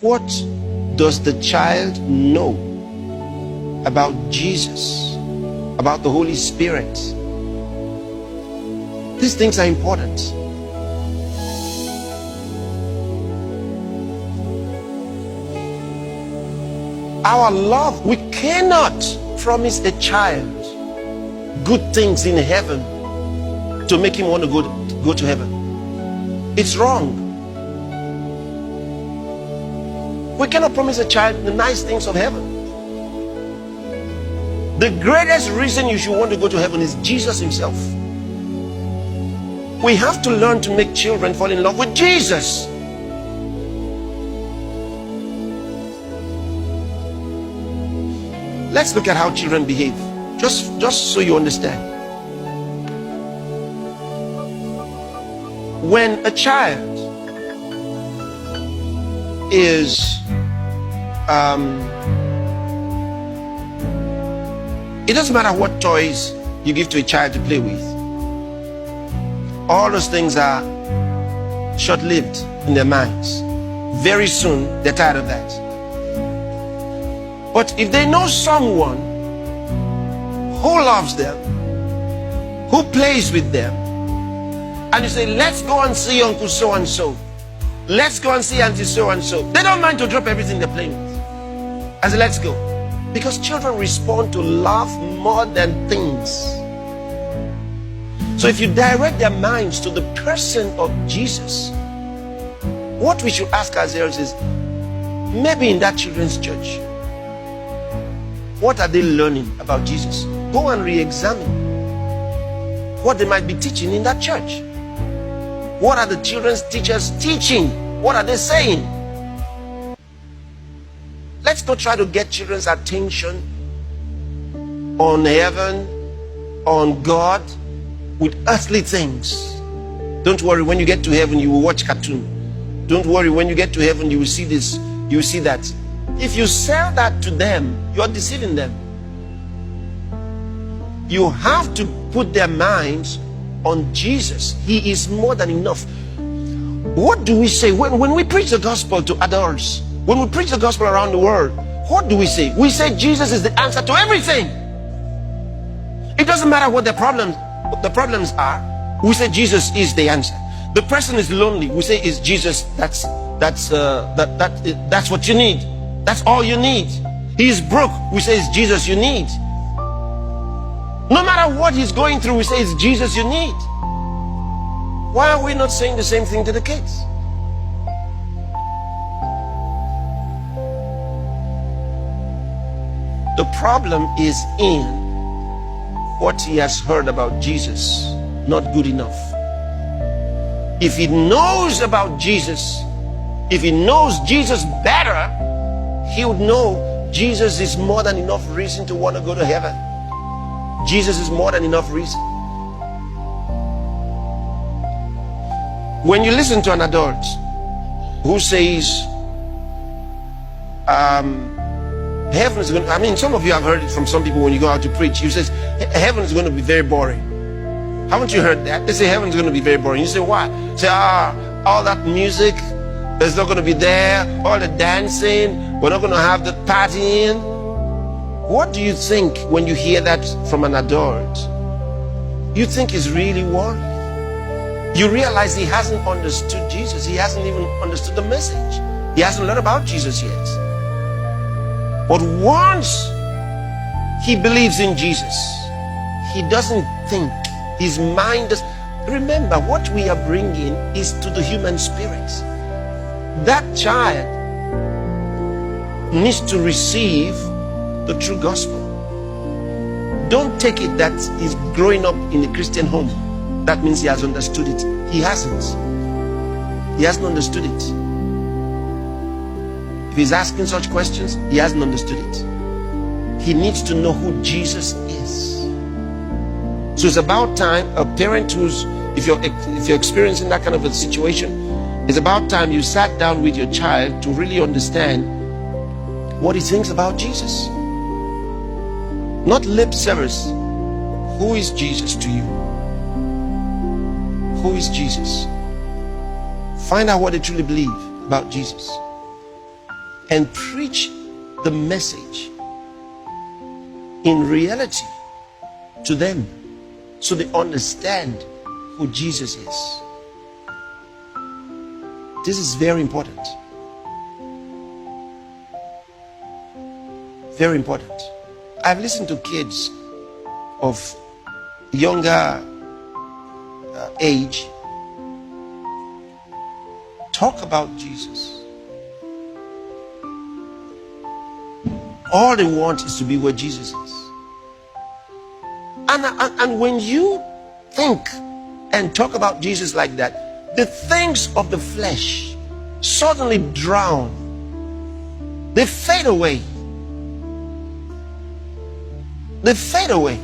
What does the child know about Jesus, about the Holy Spirit? These things are important. Our love, we cannot promise a child good things in heaven to make him want to go to heaven. It's wrong. We cannot promise a child the nice things of heaven. The greatest reason you should want to go to heaven is Jesus himself. We have to learn to make children fall in love with Jesus. Let's look at how children behave, just so you understand. When a child is it doesn't matter what toys you give to a child to play with. All those things are short-lived in their minds. Very soon they're tired of that. But if they know someone who loves them, who plays with them, and you say, let's go and see Uncle so and so, let's go and see Auntie so and so, they don't mind to drop everything they're playing with. I say, let's go. Because children respond to love more than things. So if you direct their minds to the person of Jesus, what we should ask ourselves is, maybe in that children's church, what are they learning about Jesus? Go and re-examine what they might be teaching in that church. What are the children's teachers teaching? What are they saying? Let's not try to get children's attention on heaven, on God, with earthly things. Don't worry, when you get to heaven, you will watch cartoon. Don't worry, when you get to heaven, you will see this, you will see that. If you sell that to them, you are deceiving them. You have to put their minds on Jesus. He is more than enough. What do we say when we preach the gospel to adults? When we preach the gospel around the world, what do we say? We say Jesus is the answer to everything. It doesn't matter what the problems are. We say Jesus is the answer. The person is lonely. We say is Jesus. That's what you need. That's all you need. He is broke. We say it's Jesus you need. No matter what he's going through, we say it's Jesus you need. Why are we not saying the same thing to the kids? The problem is in what he has heard about Jesus, not good enough. If he knows about Jesus, if he knows Jesus better, he would know Jesus is more than enough reason to want to go to heaven. Jesus is more than enough reason. When you listen to an adult who says, heaven is going to, I mean, some of you have heard it from some people when you go out to preach. He says, heaven is going to be very boring. Haven't you heard that? They say heaven is going to be very boring. You say, why? Say, all that music is not going to be there. All the dancing, we're not going to have the partying. What do you think when you hear that from an adult? You think he's really worried. You realize he hasn't understood Jesus. He hasn't even understood the message. He hasn't learned about Jesus yet. But once he believes in Jesus, he doesn't think. His mind does. Remember, what we are bringing is to the human spirit. That child needs to receive the true gospel. Don't take it that he's growing up in a Christian home. That means he has understood it. He hasn't. He hasn't understood it. If he's asking such questions, he hasn't understood it. He needs to know who Jesus is. So it's about time a parent who's, if you're experiencing that kind of a situation, it's about time you sat down with your child to really understand what he thinks about Jesus. Not lip service. Who is Jesus to you? Who is Jesus? Find out what they truly believe about Jesus. and preach the message in reality to them so they understand who Jesus is. This is very important. Very important. I've listened to kids of younger age talk about Jesus. All they want is to be where Jesus is. And when you think and talk about Jesus like that, the things of the flesh suddenly drown. They fade away. They fade away.